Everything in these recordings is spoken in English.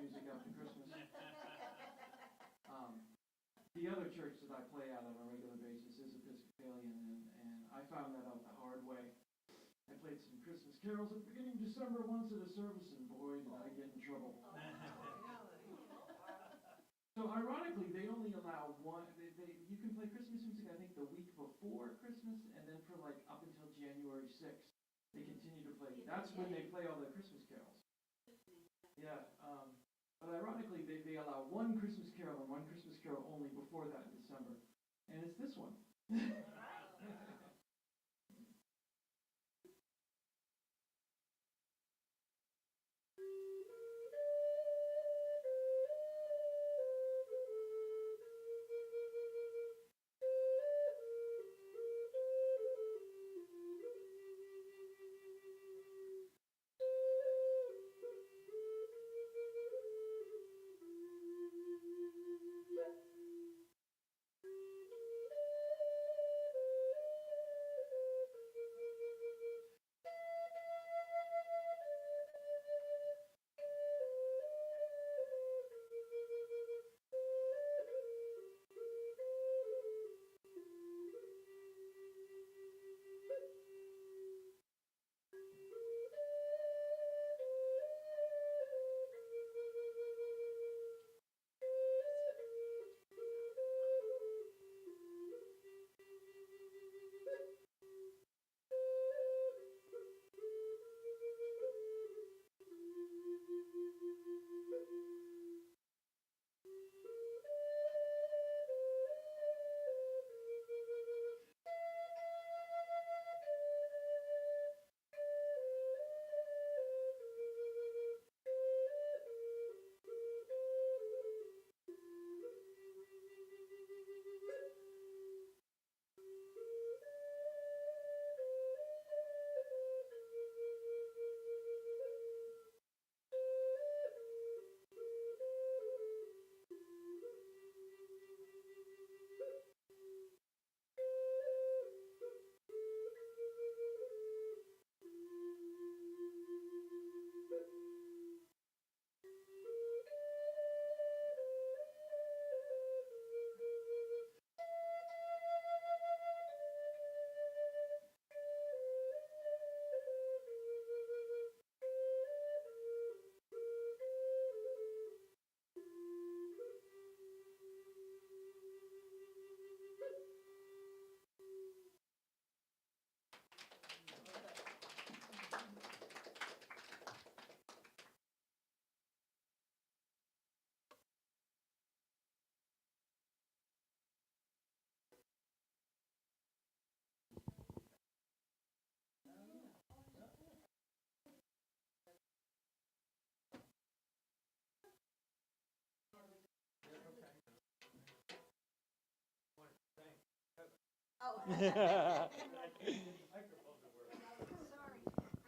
music after Christmas. The other church that I play at on a regular basis is Episcopalian, and I found that out the hard way. I played some Christmas carols at the beginning of December once at a service, and boy, did I get in trouble. So ironically, they only allow one. You can play Christmas music, I think, the week before Christmas, and then for like up until January 6th, they continue to play. That's when they play all the Christmas carols. Yeah. But ironically, they allow one Christmas carol and one Christmas carol only before that in December, and it's this one.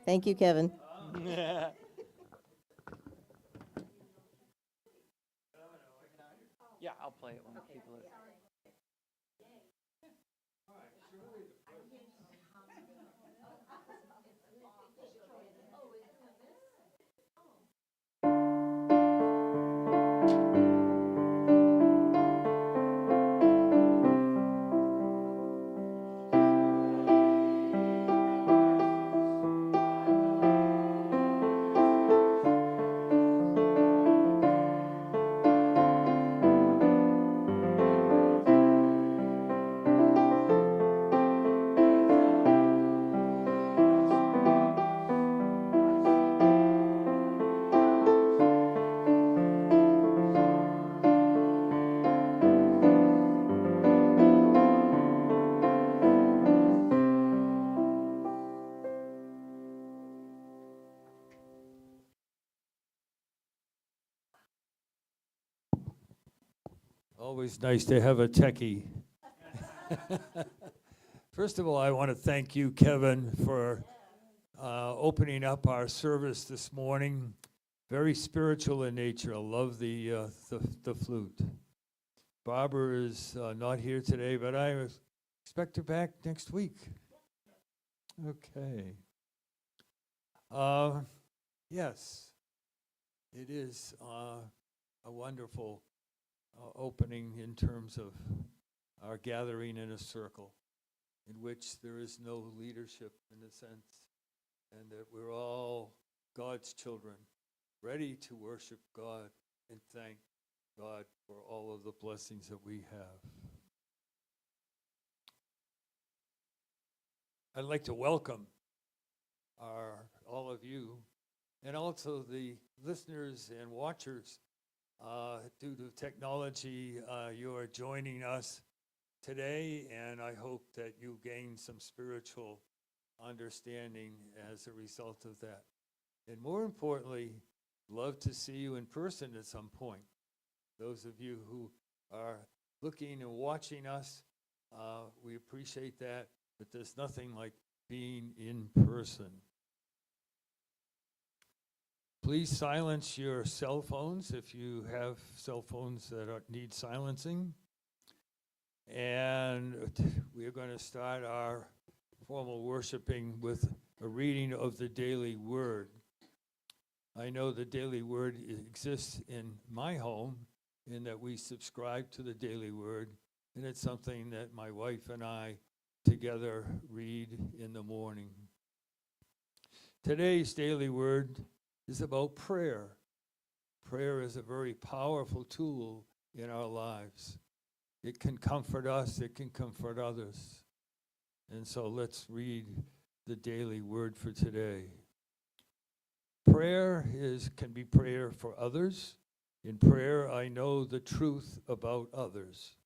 Thank you, Kevin. Yeah, I'll play it when people are. Always nice to have a techie. First of all, I want to thank you, Kevin, for opening up our service this morning. Very spiritual in nature. I love the flute. Barbara is not here today, but I expect her back next week. Okay. Yes. It is a wonderful opening in terms of our gathering in a circle in which there is no leadership in a sense, and that we're all God's children, ready to worship God and thank God for all of the blessings that we have. I'd like to welcome all of you, and also the listeners and watchers. Due to technology, you are joining us today, and I hope that you gain some spiritual understanding as a result of that. And more importantly, love to see you in person at some point. Those of you who are looking and watching us, we appreciate that, but there's nothing like being in person. Please silence your cell phones if you have cell phones that need silencing. And we are going to start our formal worshiping with a reading of the Daily Word. I know the Daily Word exists in my home in that we subscribe to the Daily Word, and it's something that my wife and I together read in the morning. Today's Daily Word is about prayer. Prayer is a very powerful tool in our lives. It can comfort us, it can comfort others. And so let's read the Daily Word for today. Prayer can be prayer for others. In prayer, I know the truth about others.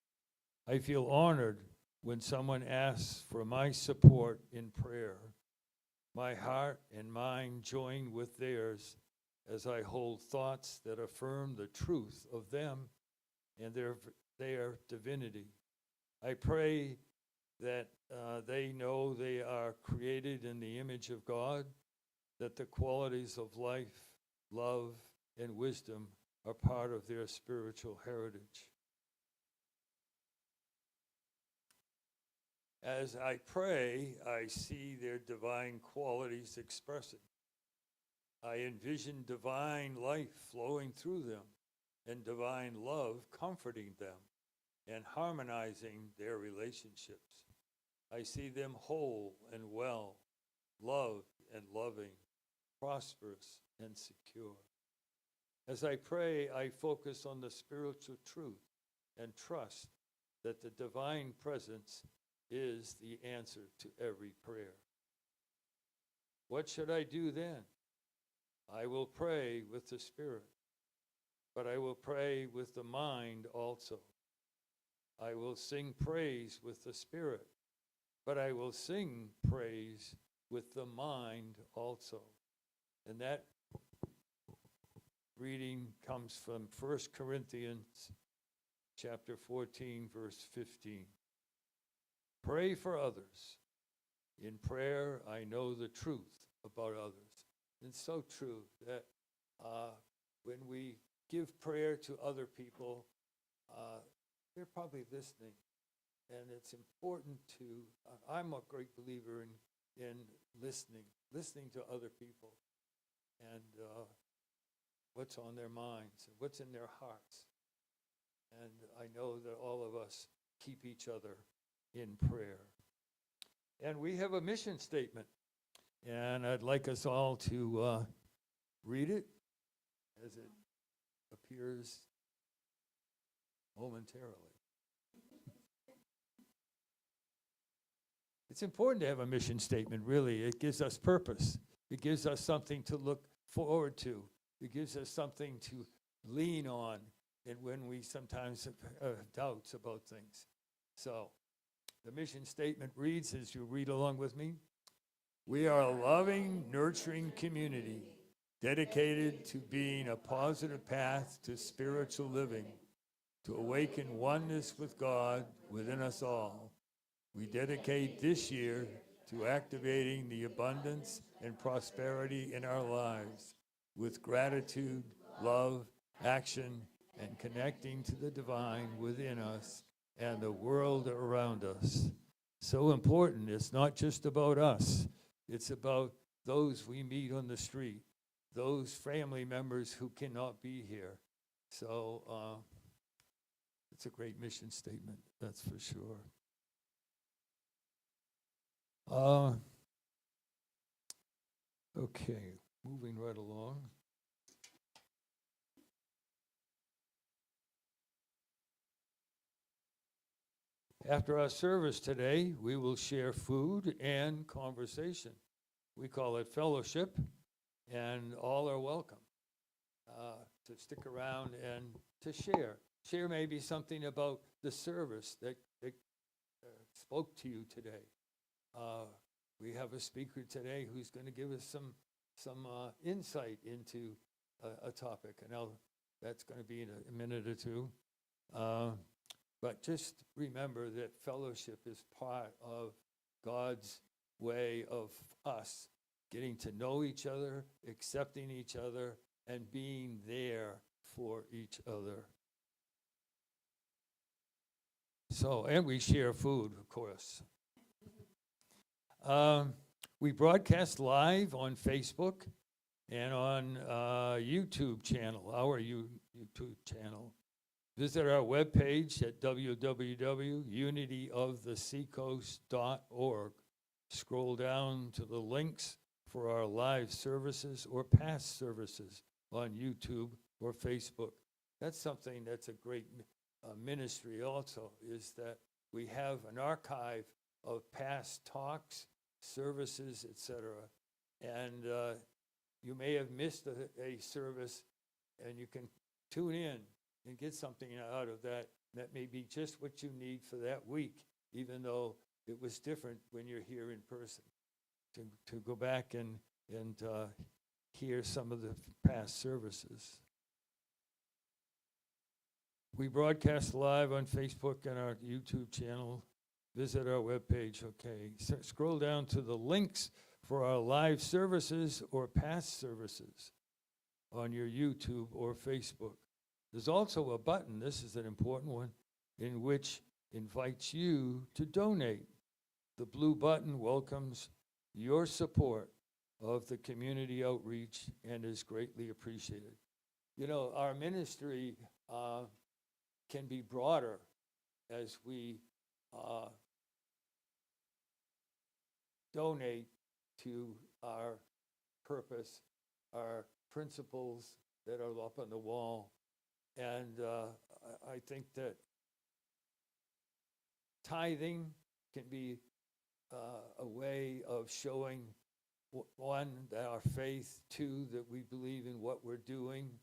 I feel honored when someone asks for my support in prayer. My heart and mind join with theirs as I hold thoughts that affirm the truth of them and their divinity. I pray that they know they are created in the image of God, that the qualities of life, love, and wisdom are part of their spiritual heritage. As I pray, I see their divine qualities expressing. I envision divine life flowing through them and divine love comforting them and harmonizing their relationships. I see them whole and well, loved and loving, prosperous and secure. As I pray, I focus on the spiritual truth and trust that the divine presence is the answer to every prayer. What should I do then? I will pray with the Spirit, but I will pray with the mind also. I will sing praise with the Spirit, but I will sing praise with the mind also. And that reading comes from 1 Corinthians chapter 14, verse 15. Pray for others. In prayer, I know the truth about others. It's so true that when we give prayer to other people, they're probably listening. And it's important to, I'm a great believer in listening to other people and what's on their minds and what's in their hearts. And I know that all of us keep each other in prayer. And we have a mission statement, and I'd like us all to read it as it appears momentarily. It's important to have a mission statement, really. It gives us purpose. It gives us something to look forward to. It gives us something to lean on, and when we sometimes have doubts about things. So, the mission statement reads, as you read along with me, we are a loving, nurturing community dedicated to being a positive path to spiritual living, to awaken oneness with God within us all. We dedicate this year to activating the abundance and prosperity in our lives with gratitude, love, action, and connecting to the divine within us and the world around us. So important. It's not just about us. It's about those we meet on the street. those family members who cannot be here. So it's a great mission statement, that's for sure. Okay, moving right along. After our service today, we will share food and conversation. We call it fellowship, and all are welcome to stick around and to share. Share maybe something about the service that spoke to you today. We have a speaker today who's going to give us some insight into a topic, and that's going to be in a minute or two. But just remember that fellowship is part of God's way of us getting to know each other, accepting each other, and being there for each other. So, and we share food, of course. We broadcast live on Facebook and on YouTube channel, our YouTube channel. Visit our webpage at www.unityoftheseacoast.org. Scroll down to the links for our live services or past services on YouTube or Facebook. That's something that's a great ministry also, is that we have an archive of past talks, services, etc. And you may have missed a service, and you can tune in and get something out of that. That may be just what you need for that week, even though it was different when you're here in person. To go back and hear some of the past services. We broadcast live on Facebook and our YouTube channel. Visit our webpage, okay. So scroll down to the links for our live services or past services on your YouTube or Facebook. There's also a button, this is an important one, in which invites you to donate. The blue button welcomes your support of the community outreach and is greatly appreciated. You know, our ministry can be broader as we donate to our purpose, our principles that are up on the wall. And I think that tithing can be a way of showing, one, that our faith, two, that we believe in what we're doing,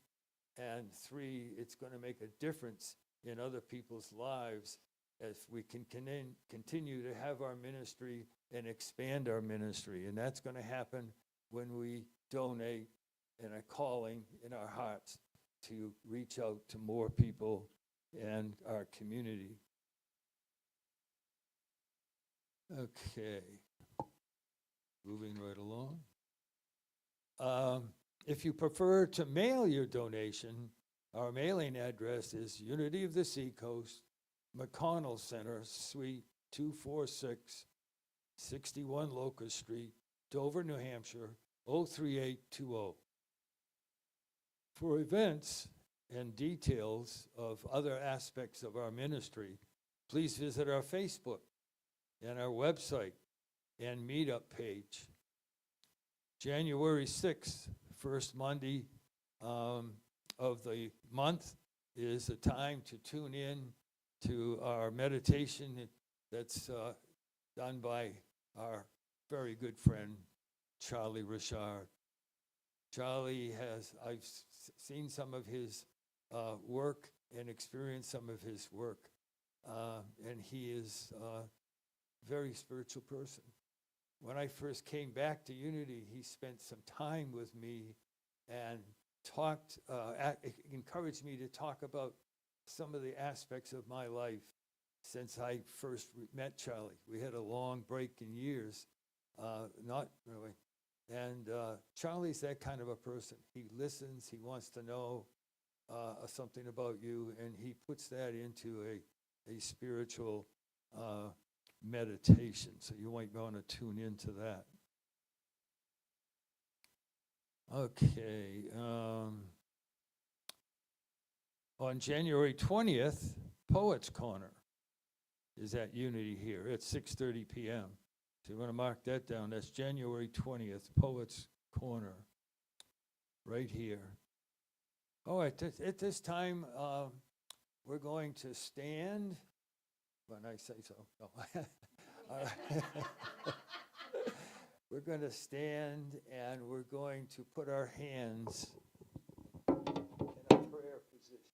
and three, it's going to make a difference in other people's lives as we can continue to have our ministry and expand our ministry. And that's going to happen when we donate and a calling in our hearts to reach out to more people and our community. Okay, moving right along. If you prefer to mail your donation, our mailing address is Unity of the Seacoast, McConnell Center, Suite 246, 61 Locust Street, Dover, New Hampshire, 03820. For events and details of other aspects of our ministry, please visit our Facebook and our website and meetup page. January 6th, first Monday of the month, is a time to tune in to our meditation that's done by our very good friend, Charlie Richard. Charlie I've seen some of his work and experienced some of his work, and he is a very spiritual person. When I first came back to Unity, he spent some time with me and encouraged me to talk about some of the aspects of my life since I first met Charlie. We had a long break in years, not really. And Charlie's that kind of a person. He listens, he wants to know something about you, and he puts that into a spiritual meditation. So you might want to tune into that. Okay. On January 20th, Poets Corner is at Unity here at 6:30 p.m. So you want to mark that down. That's January 20th, Poets Corner, right here. Oh, at this time, we're going to stand, when I say so. No. All right. We're going to stand and we're going to put our hands in a prayer position.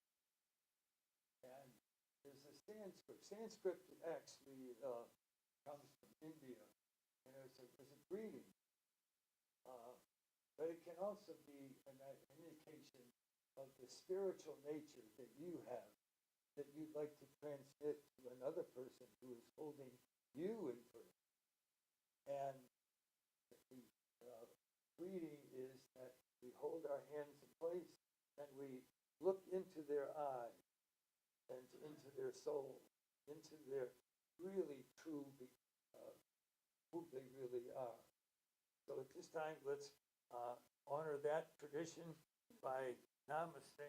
And there's a Sanskrit. Sanskrit actually comes from India, and it's a greeting. But it can also be an indication of the spiritual nature that you have, that you'd like to transmit to another person who is holding you in prayer. And the greeting is that we hold our hands in place and we look into their eyes and into their soul, into their really true, who they really are. So at this time, let's honor that tradition by namaste.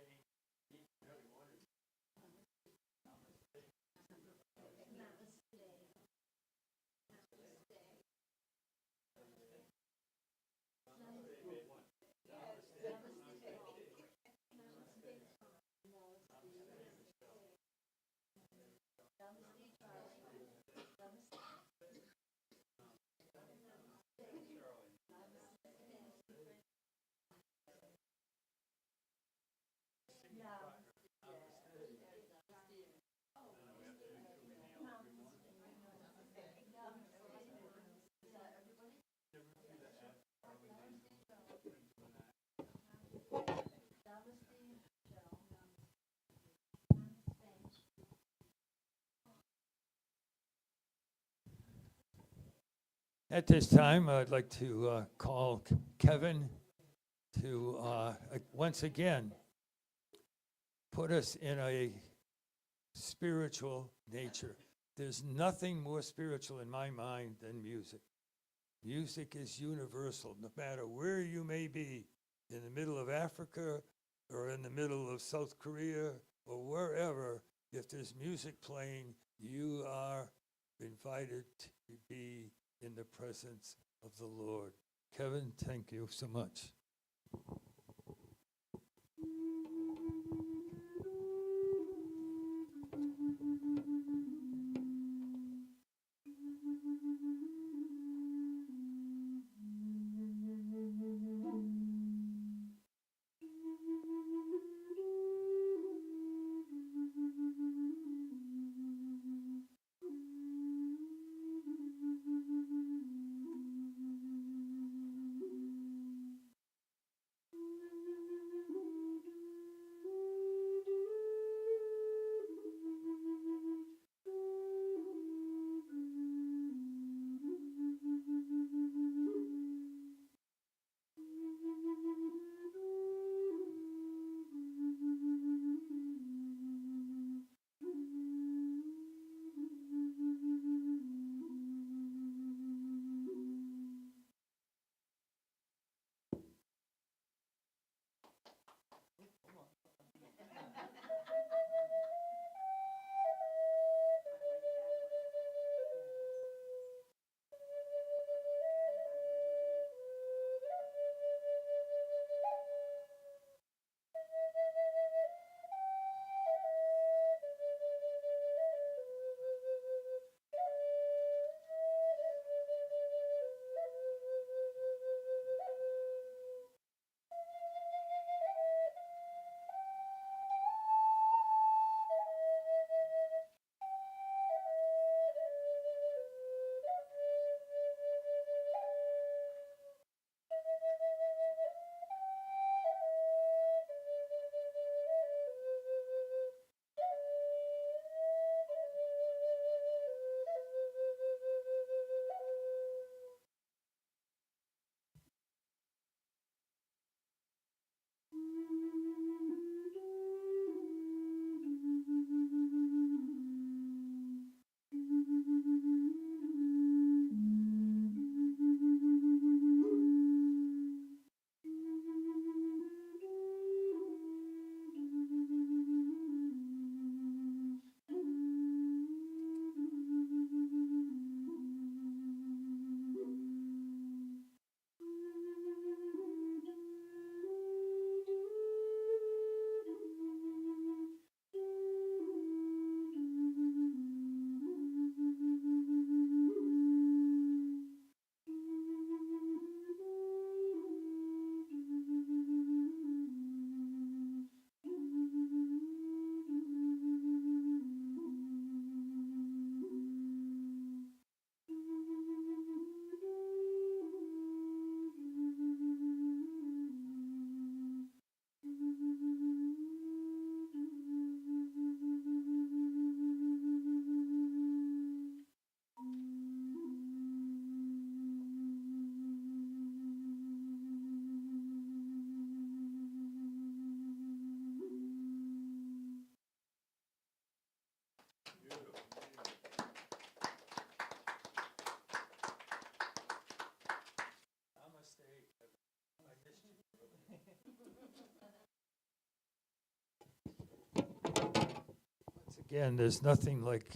At this time, I'd like to call Kevin to once again put us in a spiritual nature. There's nothing more spiritual in my mind than music. Music is universal, no matter where you may be, in the middle of Africa or in the middle of South Korea or wherever. If there's music playing, you are invited to be in the presence of the Lord. Kevin, thank you so much. Again, there's nothing like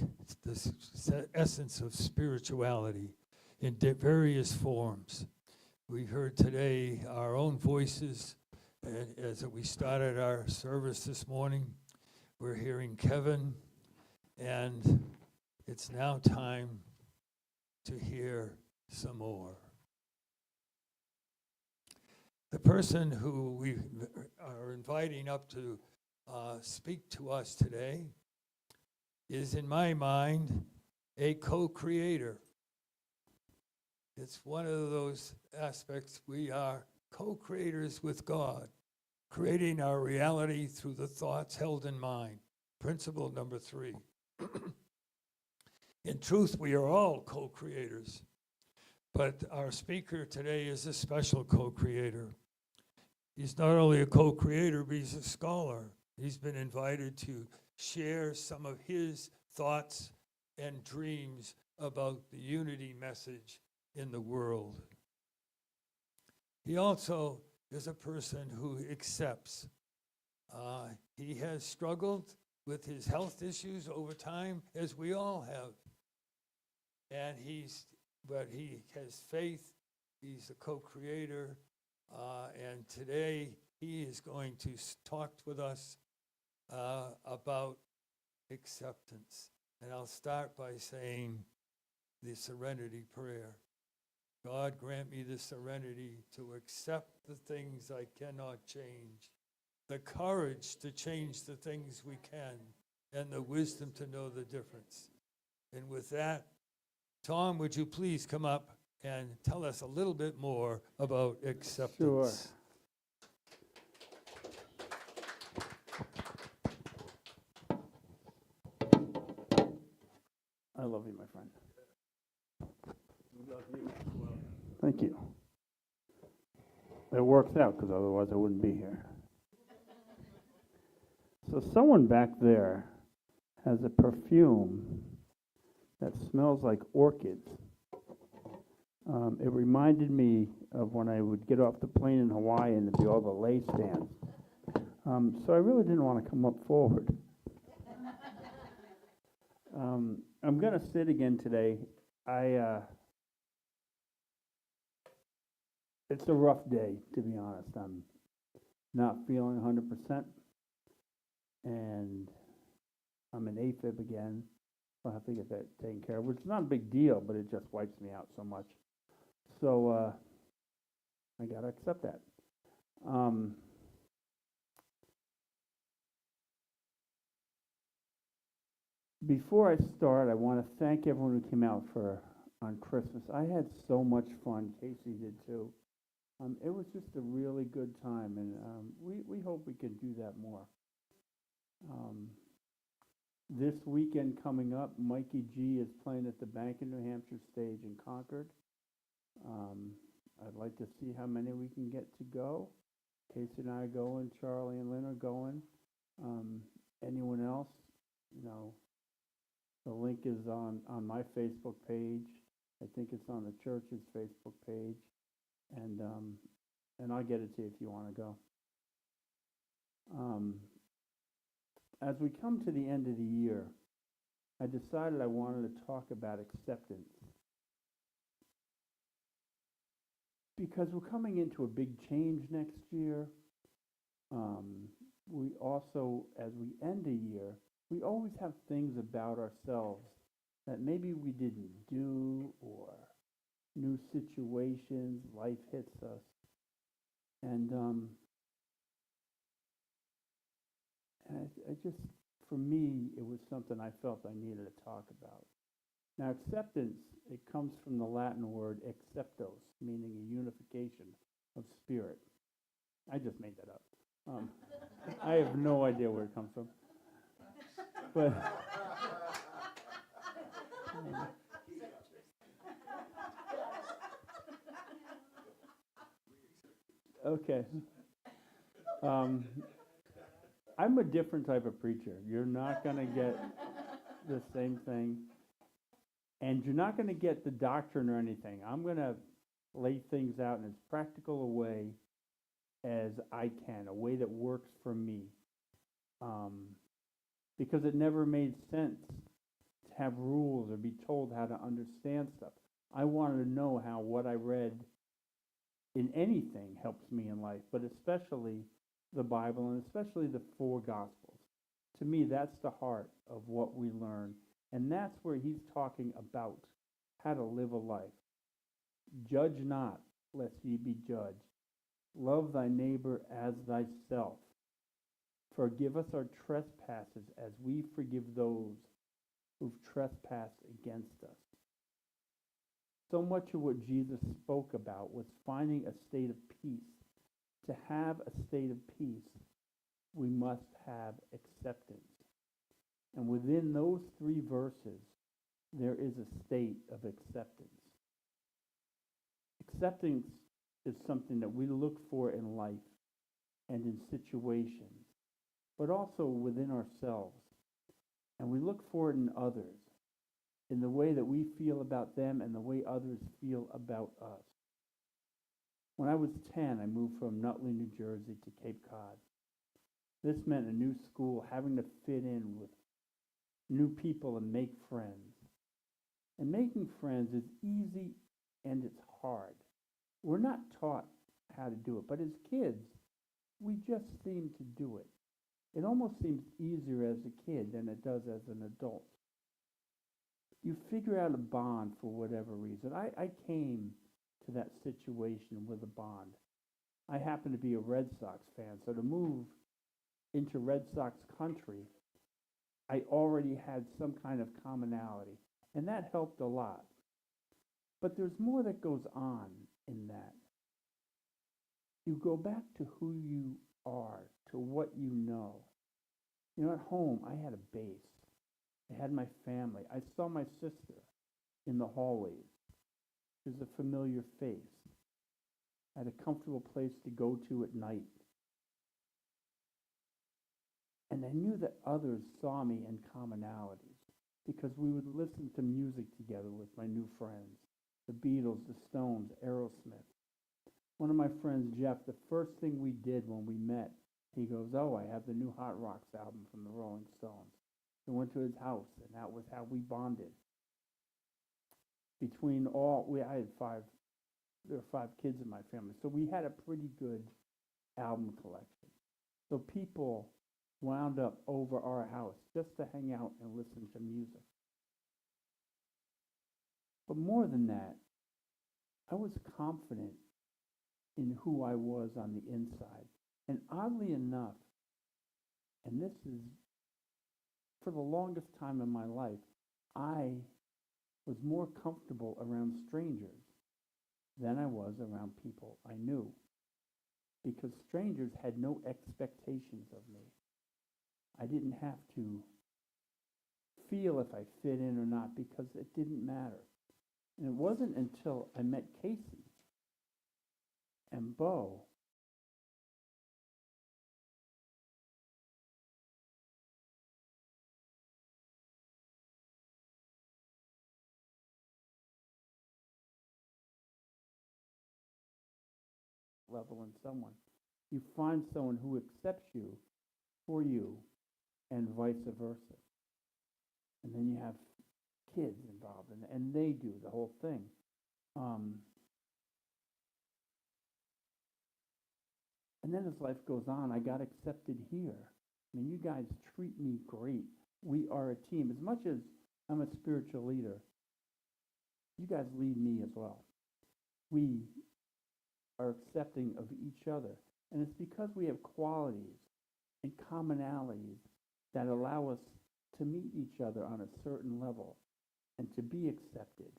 the essence of spirituality in various forms. We heard today our own voices as we started our service this morning. We're hearing Kevin, and it's now time to hear some more. The person who we are inviting up to speak to us today is, in my mind, a co-creator. It's one of those aspects. We are co-creators with God, creating our reality through the thoughts held in mind. Principle number 3. In truth, we are all co-creators, but our speaker today is a special co-creator. He's not only a co-creator, but he's a scholar. He's been invited to share some of his thoughts and dreams about the unity message in the world. He also is a person who accepts. He has struggled with his health issues over time, as we all have. And but he has faith. He's a co-creator. And today he is going to talk with us about acceptance. And I'll start by saying the serenity prayer. God, grant me the serenity to accept the things I cannot change, the courage to change the things we can, and the wisdom to know the difference. And with that, Tom, would you please come up and tell us a little bit more about acceptance? Sure. I love you, my friend. Love you as well. Thank you. It works out, because otherwise I wouldn't be here. So someone back there has a perfume that smells like orchids. It reminded me of when I would get off the plane in Hawaii and there'd be all the lay stands. So I really didn't want to come up forward. I'm going to sit again today. It's a rough day, to be honest. I'm not feeling 100%. And I'm an AFib again. I'll have to get that taken care of, which is not a big deal, but it just wipes me out so much. So I got to accept that. Before I start, I want to thank everyone who came out on Christmas. I had so much fun. Casey did too. It was just a really good time, and we hope we can do that more. This weekend coming up, Mikey G is playing at the Bank of New Hampshire stage in Concord. I'd like to see how many we can get to go. Casey and I are going, Charlie and Lynn are going. Anyone else, the link is on my Facebook page. I think it's on the church's Facebook page. And I'll get it to you if you want to go. As we come to the end of the year, I decided I wanted to talk about acceptance. Because we're coming into a big change next year. We also, as we end a year, we always have things about ourselves that maybe we didn't do, or new situations, life hits us. And I just, for me, it was something I felt I needed to talk about. Now, acceptance, it comes from the Latin word acceptos, meaning a unification of spirit. I just made that up. I have no idea where it comes from. But okay. I'm a different type of preacher. You're not going to get the same thing. And you're not going to get the doctrine or anything. I'm going to lay things out in as practical a way as I can, a way that works for me. because it never made sense to have rules or be told how to understand stuff. I wanted to know how what I read in anything helps me in life, but especially the Bible and especially the four Gospels. To me, that's the heart of what we learn, and that's where he's talking about how to live a life. Judge not, lest ye be judged. Love thy neighbor as thyself. Forgive us our trespasses as we forgive those who've trespassed against us. So much of what Jesus spoke about was finding a state of peace. To have a state of peace, we must have acceptance. And within those three verses, there is a state of acceptance. Acceptance is something that we look for in life and in situations, but also within ourselves. And we look for it in others, in the way that we feel about them and the way others feel about us. When I was 10, I moved from Nutley, New Jersey to Cape Cod. This meant a new school, having to fit in with new people and make friends. And making friends is easy and it's hard. We're not taught how to do it, but as kids, we just seem to do it. It almost seems easier as a kid than it does as an adult. You figure out a bond for whatever reason. I came to that situation with a bond. I happen to be a Red Sox fan, so to move into Red Sox country, I already had some kind of commonality, and that helped a lot. But there's more that goes on in that. You go back to who you are, to what you know. You know, at home, I had a base. I had my family. I saw my sister in the hallways. She was a familiar face. I had a comfortable place to go to at night. And I knew that others saw me in commonalities because we would listen to music together with my new friends. The Beatles, the Stones, Aerosmith. One of my friends, Jeff, the first thing we did when we met, he goes, "Oh, I have the new Hot Rocks album from the Rolling Stones." We went to his house, and that was how we bonded. I had there were 5 kids in my family, so we had a pretty good album collection. So people wound up over our house just to hang out and listen to music. But more than that, I was confident in who I was on the inside. And oddly enough, and this is for the longest time in my life, I was more comfortable around strangers than I was around people I knew, because strangers had no expectations of me. I didn't have to feel if I fit in or not because it didn't matter. And it wasn't until I met Casey and Bo level in someone. You find someone who accepts you for you and vice versa. And then you have kids involved and they do the whole thing. And then as life goes on, I got accepted here. I mean, you guys treat me great. We are a team. As much as I'm a spiritual leader, you guys lead me as well. We are accepting of each other. And it's because we have qualities and commonalities that allow us to meet each other on a certain level and to be accepted.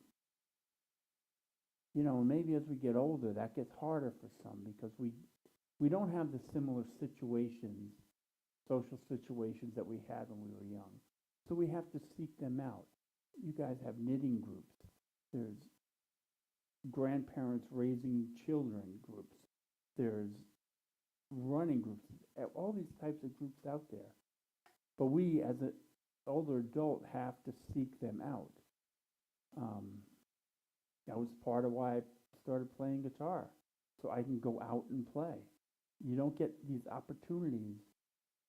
You know, maybe as we get older, that gets harder for some because we don't have the similar situations, social situations that we had when we were young. So we have to seek them out. You guys have knitting groups. There's grandparents raising children groups. There's running groups, all these types of groups out there. But we, as an older adult, have to seek them out. That was part of why I started playing guitar, so I can go out and play. You don't get these opportunities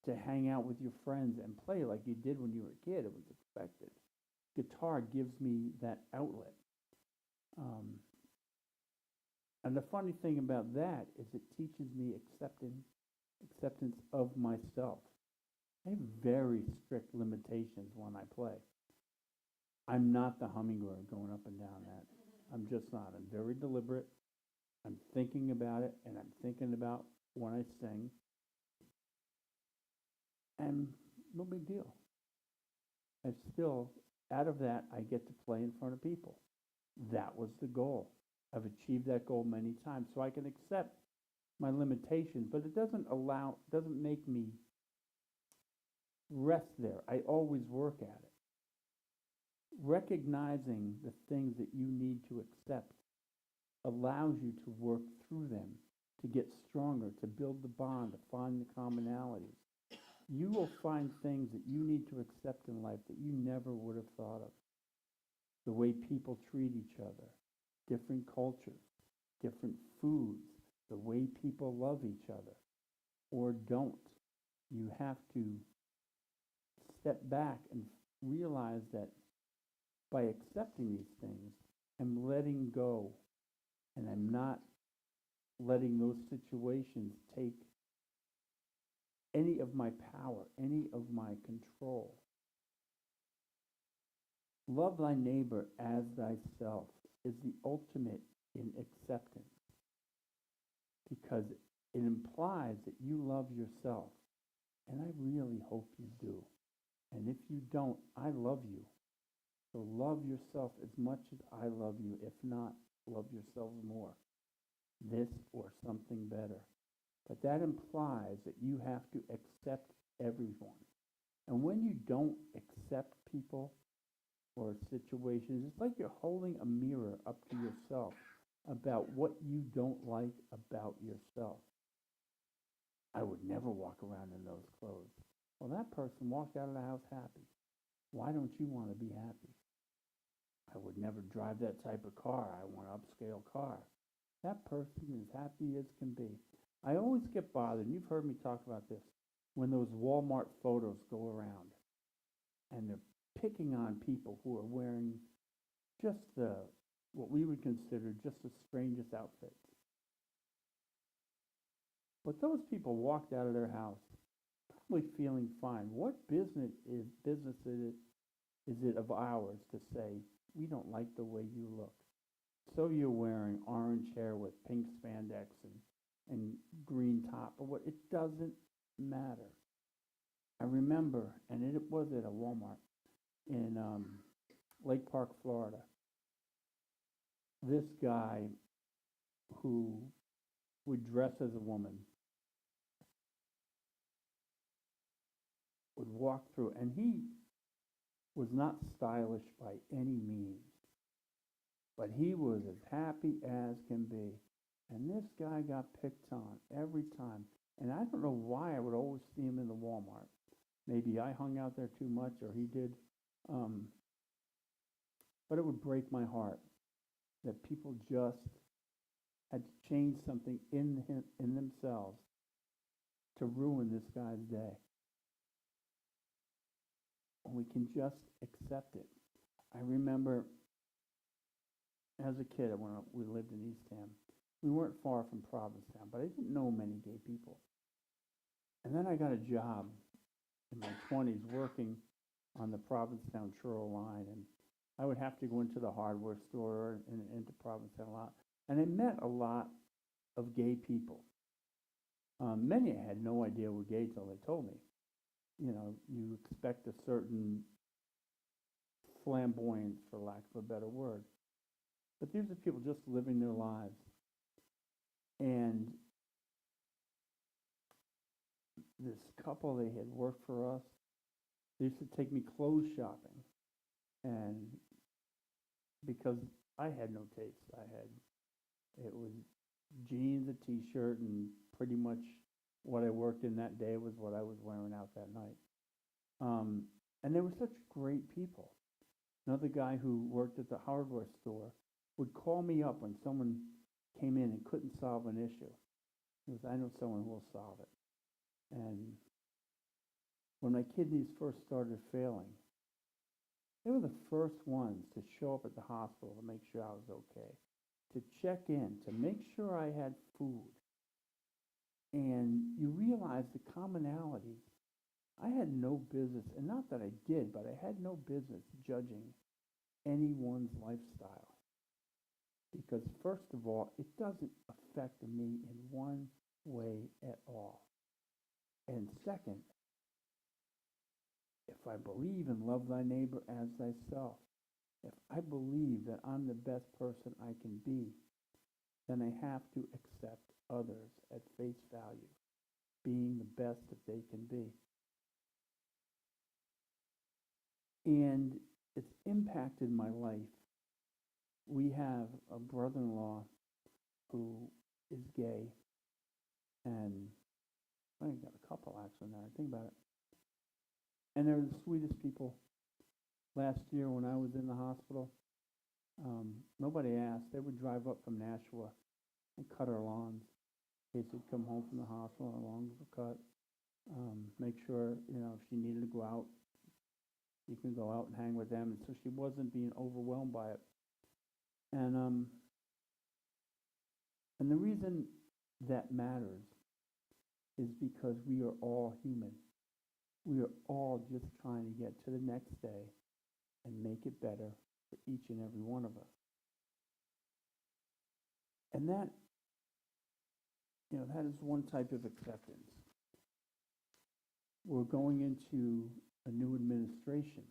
to hang out with your friends and play like you did when you were a kid. It was expected. Guitar gives me that outlet. And the funny thing about that is it teaches me acceptance of myself. I have very strict limitations when I play. I'm not the hummingbird going up and down that. I'm just not. I'm very deliberate. I'm thinking about it, and I'm thinking about when I sing. And no big deal. I still, out of that, I get to play in front of people. That was the goal. I've achieved that goal many times, so I can accept my limitations, but it doesn't make me rest there. I always work at it. Recognizing the things that you need to accept allows you to work through them, to get stronger, to build the bond, to find the commonalities. You will find things that you need to accept in life that you never would have thought of. The way people treat each other, different cultures, different foods, the way people love each other or don't. You have to step back and realize that by accepting these things, I'm letting go, and I'm not letting those situations take any of my power, any of my control. Love thy neighbor as thyself is the ultimate in acceptance, because it implies that you love yourself, and I really hope you do. And if you don't, I love you. So love yourself as much as I love you. If not, love yourselves more. This or something better. But that implies that you have to accept everyone. And when you don't accept people or situations, it's like you're holding a mirror up to yourself about what you don't like about yourself. I would never walk around in those clothes. Well, that person walked out of the house happy. Why don't you want to be happy? I would never drive that type of car. I want an upscale car. That person is happy as can be. I always get bothered, and you've heard me talk about this, when those Walmart photos go around and they're picking on people who are wearing just what we would consider just the strangest outfits. But those people walked out of their house probably feeling fine. What business is it of ours to say, we don't like the way you look? So you're wearing orange hair with pink spandex and green top, or what? It doesn't matter. I remember, and it was at a Walmart in Lake Park, Florida. This guy who would dress as a woman would walk through, and he was not stylish by any means, but he was as happy as can be. And this guy got picked on every time. And I don't know why I would always see him in the Walmart. Maybe I hung out there too much, or he did. But it would break my heart that people just had to change something in themselves to ruin this guy's day. And we can just accept it. I remember as a kid when we lived in Eastham, we weren't far from Provincetown, but I didn't know many gay people. And then I got a job in my 20s working on the Provincetown Truro line, and I would have to go into the hardware store and into Provincetown a lot. And I met a lot of gay people. Many I had no idea were gay till they told me. You know, you expect a certain flamboyance, for lack of a better word. But these are people just living their lives. And this couple, they had worked for us. They used to take me clothes shopping. And because I had no taste, it was jeans, a t-shirt, and pretty much what I worked in that day was what I was wearing out that night. And they were such great people. Another guy who worked at the hardware store would call me up when someone came in and couldn't solve an issue. He goes, I know someone who will solve it. And when my kidneys first started failing, they were the first ones to show up at the hospital to make sure I was okay, to check in, to make sure I had food. And you realize the commonality. I had no business, and not that I did, but I had no business judging anyone's lifestyle. Because first of all, it doesn't affect me in one way at all. And second, if I believe and love thy neighbor as thyself, if I believe that I'm the best person I can be, then I have to accept others at face value, being the best that they can be. And it's impacted my life. We have a brother-in-law who is gay, and I think got a couple actually now I think about it. And they're the sweetest people. Last year when I was in the hospital, nobody asked. They would drive up from Nashua and cut our lawns in case they'd come home from the hospital and our lawns were cut. Make sure, if she needed to go out, you can go out and hang with them. And so she wasn't being overwhelmed by it. And the reason that matters is because we are all human. We are all just trying to get to the next day and make it better for each and every one of us. And that, that is one type of acceptance. We're going into a new administration,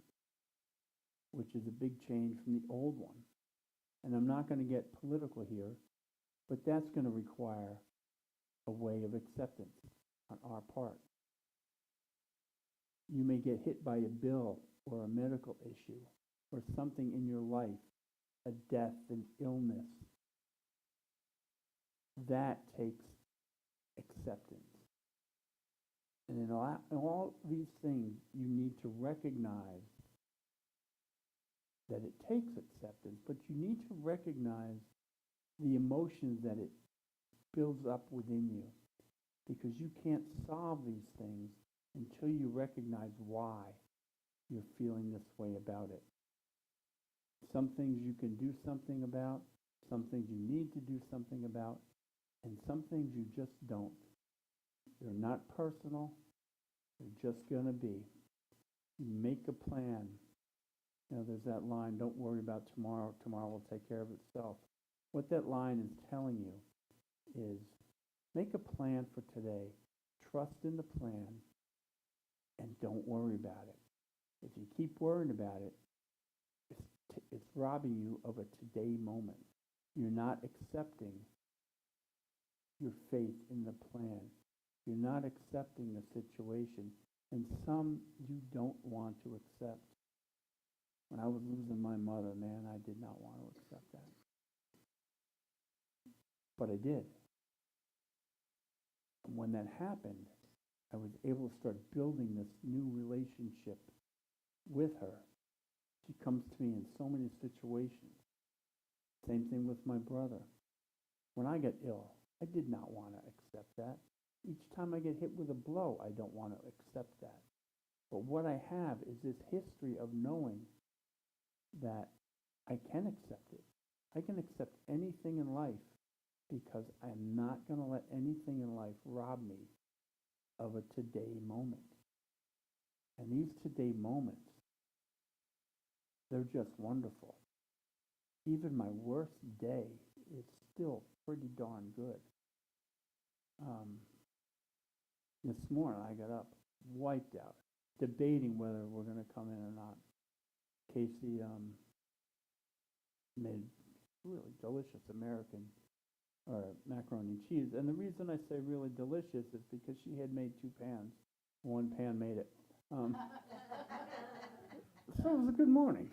which is a big change from the old one. And I'm not going to get political here, but that's going to require a way of acceptance on our part. You may get hit by a bill or a medical issue or something in your life, a death, an illness. That takes acceptance. And in all these things, you need to recognize that it takes acceptance, but you need to recognize the emotions that it builds up within you, because you can't solve these things until you recognize why you're feeling this way about it. Some things you can do something about, some things you need to do something about, and some things you just don't. They're not personal, they're just going to be. You make a plan. There's that line, don't worry about tomorrow, tomorrow will take care of itself. What that line is telling you is make a plan for today, trust in the plan, and don't worry about it. If you keep worrying about it, it's robbing you of a today moment. You're not accepting your faith in the plan. You're not accepting the situation, and some you don't want to accept. When I was losing my mother, man, I did not want to accept that. But I did. And when that happened, I was able to start building this new relationship with her. She comes to me in so many situations. Same thing with my brother. When I get ill, I did not want to accept that. Each time I get hit with a blow, I don't want to accept that. But what I have is this history of knowing that I can accept it. I can accept anything in life because I'm not going to let anything in life rob me of a today moment. And these today moments, they're just wonderful. Even my worst day is still pretty darn good. This morning I got up, wiped out, debating whether we're going to come in or not. Casey made really delicious American or macaroni and cheese. And the reason I say really delicious is because she had made 2 pans. One pan made it. So it was a good morning.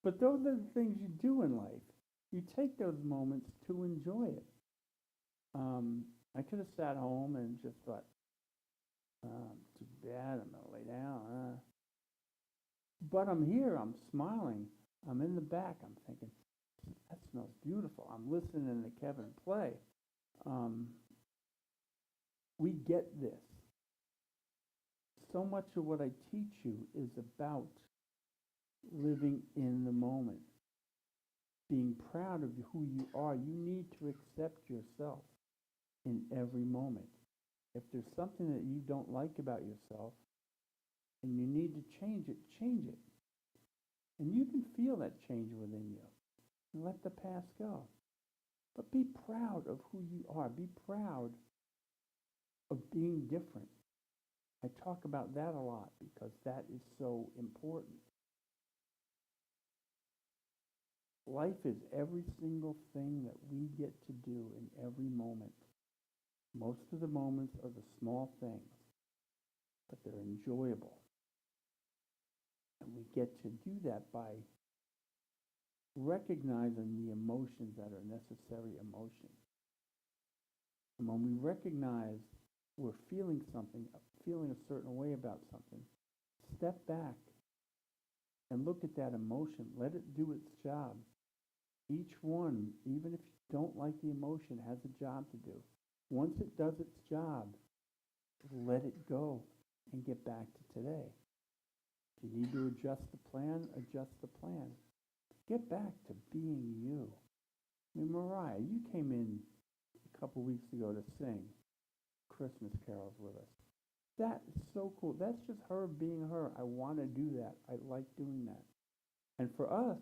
But those are the things you do in life. You take those moments to enjoy it. I could have sat home and just thought, too bad, I'm going to lay down. But I'm here, I'm smiling. I'm in the back, I'm thinking, that smells beautiful. I'm listening to Kevin play. We get this. so much of what I teach you is about living in the moment, being proud of who you are. You need to accept yourself in every moment. If there's something that you don't like about yourself and you need to change it, change it. And you can feel that change within you. And let the past go. But be proud of who you are. Be proud of being different. I talk about that a lot because that is so important. Life is every single thing that we get to do in every moment. Most of the moments are the small things, but they're enjoyable. And we get to do that by recognizing the emotions that are necessary emotions. And when we recognize we're feeling something, feeling a certain way about something, step back and look at that emotion. Let it do its job. Each one, even if you don't like the emotion, has a job to do. Once it does its job, let it go and get back to today. If you need to adjust the plan, adjust the plan. Get back to being you. I mean, Mariah, you came in a couple weeks ago to sing Christmas carols with us. That is so cool. That's just her being her. I want to do that. I like doing that. And for us,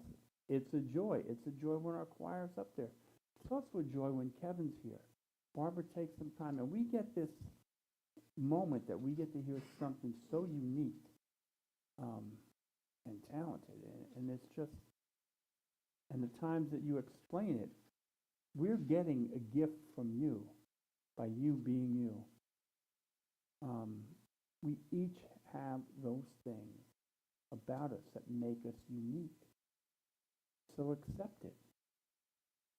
it's a joy. It's a joy when our choir's up there. It's also a joy when Kevin's here. Barbara takes some time, and we get this moment that we get to hear something so unique and talented. And it's just, and the times that you explain it, we're getting a gift from you by you being you. We each have those things about us that make us unique. So accept it.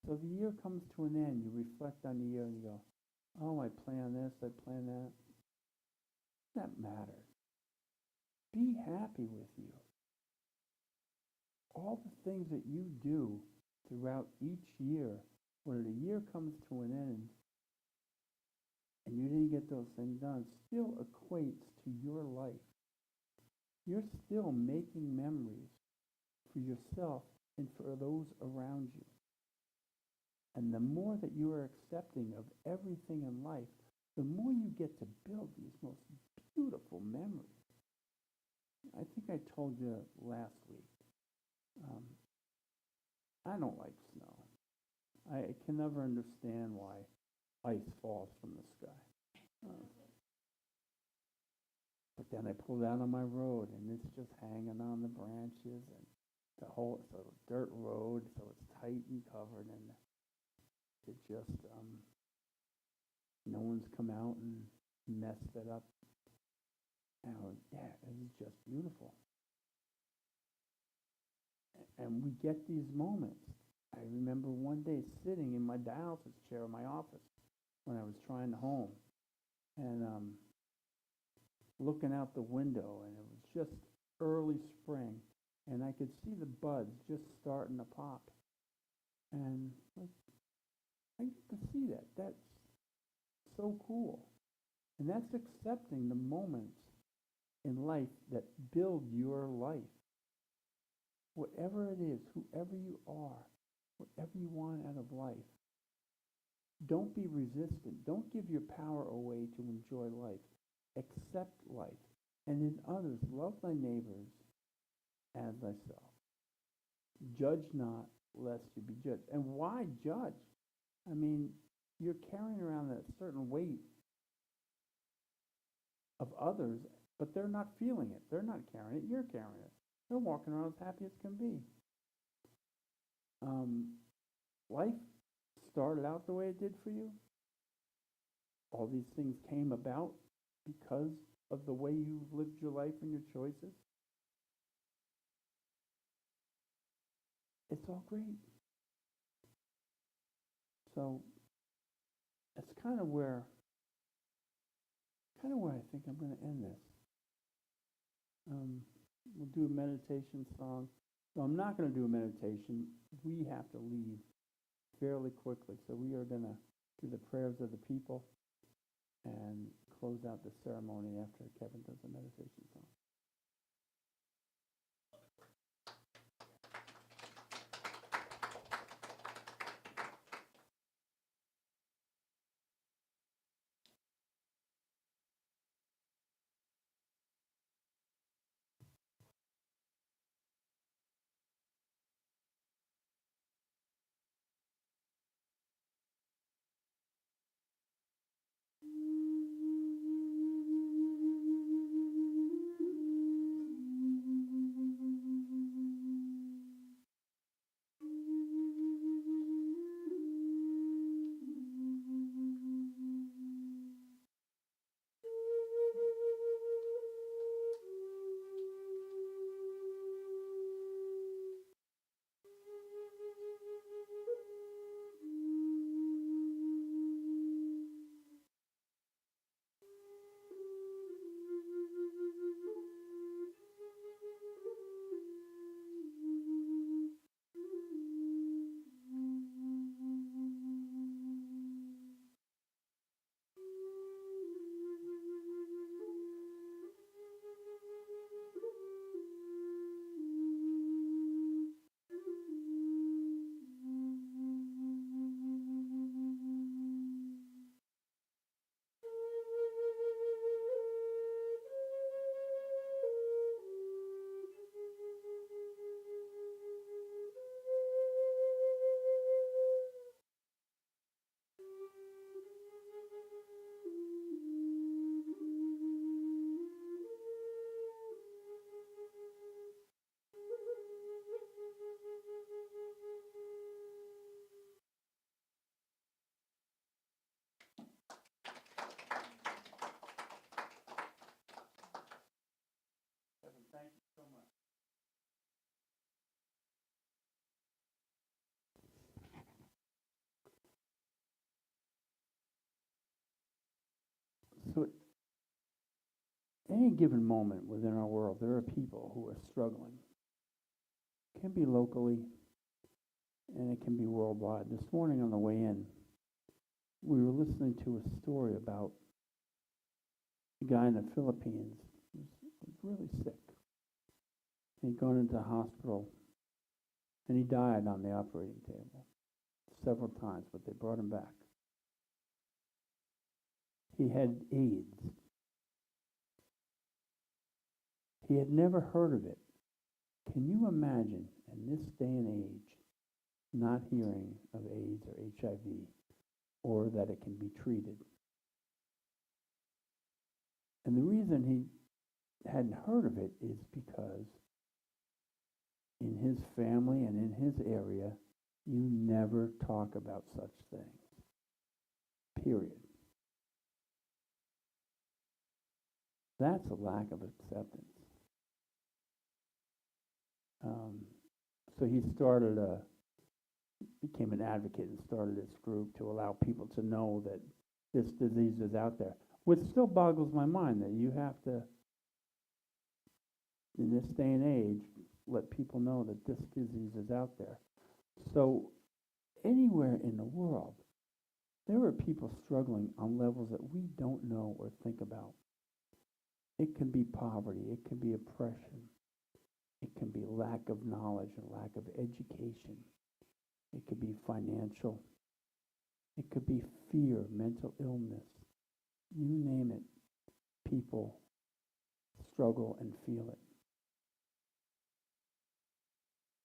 So the year comes to an end. You reflect on the year and you go, oh, I planned this, I planned that. That matters. Be happy with you. All the things that you do throughout each year, when the year comes to an end and you didn't get those things done, still equates to your life. You're still making memories for yourself and for those around you. And the more that you are accepting of everything in life, the more you get to build these most beautiful memories. I think I told you last week, I don't like snow. I can never understand why ice falls from the sky. But then I pulled out on my road, and it's just hanging on the branches, and the whole, it's a dirt road, so it's tight and covered, and it just, no one's come out and messed it up. And I was, yeah, it was just beautiful. And we get these moments. I remember one day sitting in my dialysis chair in my office when I was trying to home, and looking out the window, and it was just early spring, and I could see the buds just starting to pop. And like, I get to see that. That's so cool. And that's accepting the moments in life that build your life. Whatever it is, whoever you are, whatever you want out of life, don't be resistant. Don't give your power away to enjoy life. Accept life. And in others, love thy neighbors as thyself. Judge not, lest you be judged. And why judge? I mean, you're carrying around that certain weight of others, but they're not feeling it. They're not carrying it. You're carrying it. They're walking around as happy as can be. Life started out the way it did for you. All these things came about because of the way you've lived your life and your choices. It's all great. So that's kind of where I think I'm going to end this. We'll do a meditation song. So I'm not going to do a meditation. We have to leave fairly quickly. So we are going to do the prayers of the people and close out the ceremony after Kevin does the meditation song. Kevin, thank you so much. So at any given moment within our world, there are people who are struggling. It can be locally, and it can be worldwide. This morning on the way in, we were listening to a story about a guy in the Philippines who was really sick. He'd gone into the hospital, and he died on the operating table several times, but they brought him back. He had AIDS. He had never heard of it. Can you imagine, in this day and age, not hearing of AIDS or HIV, or that it can be treated? And the reason he hadn't heard of it is because in his family and in his area, you never talk about such things. Period. That's a lack of acceptance. So he became an advocate and started this group to allow people to know that this disease is out there. Which still boggles my mind that you have to, in this day and age, let people know that this disease is out there. So anywhere in the world, there are people struggling on levels that we don't know or think about. It can be poverty, it can be oppression, it can be lack of knowledge and lack of education. It could be financial. It could be fear, mental illness. You name it, people struggle and feel it.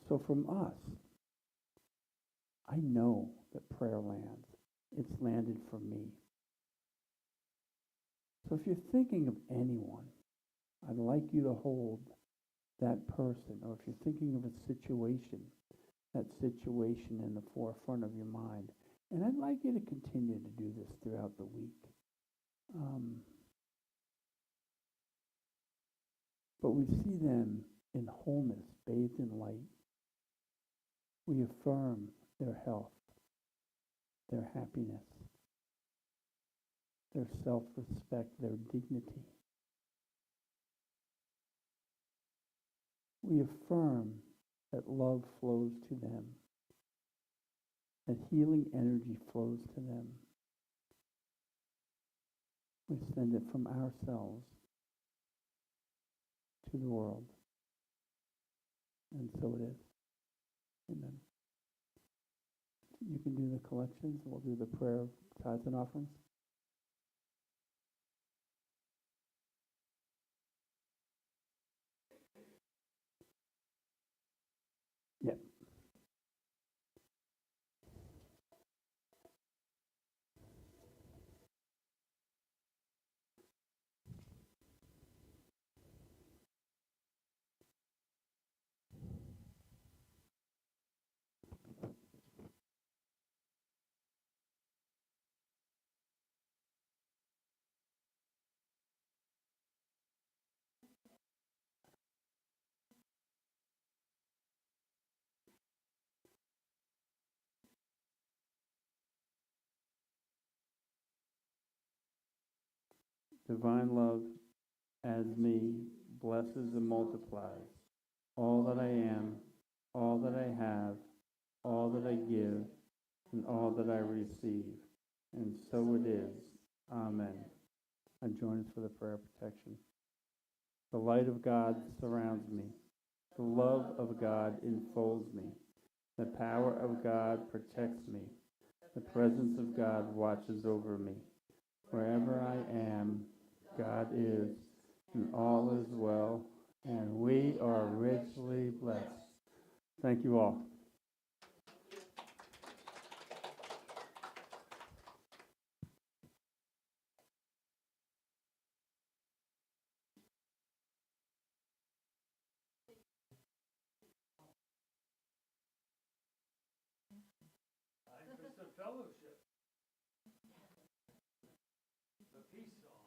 So from us, I know that prayer lands. It's landed for me. So if you're thinking of anyone, I'd like you to hold that person, or if you're thinking of a situation, that situation in the forefront of your mind. And I'd like you to continue to do this throughout the week. But we see them in wholeness, bathed in light. We affirm their health, their happiness, their self-respect, their dignity. We affirm that love flows to them, that healing energy flows to them. We send it from ourselves to the world. And so it is. Amen. You can do the collections. We'll do the prayer of tithes and offerings. Yep. Divine love as me blesses and multiplies all that I am, all that I have, all that I give, and all that I receive. And so it is. Amen. And join us for the prayer of protection. The light of God surrounds me. The love of God enfolds me. The power of God protects me. The presence of God watches over me. Wherever I am, God is, and all is well, and we are richly blessed. Thank you all. Time for some fellowship. The peace song.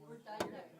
We're done now.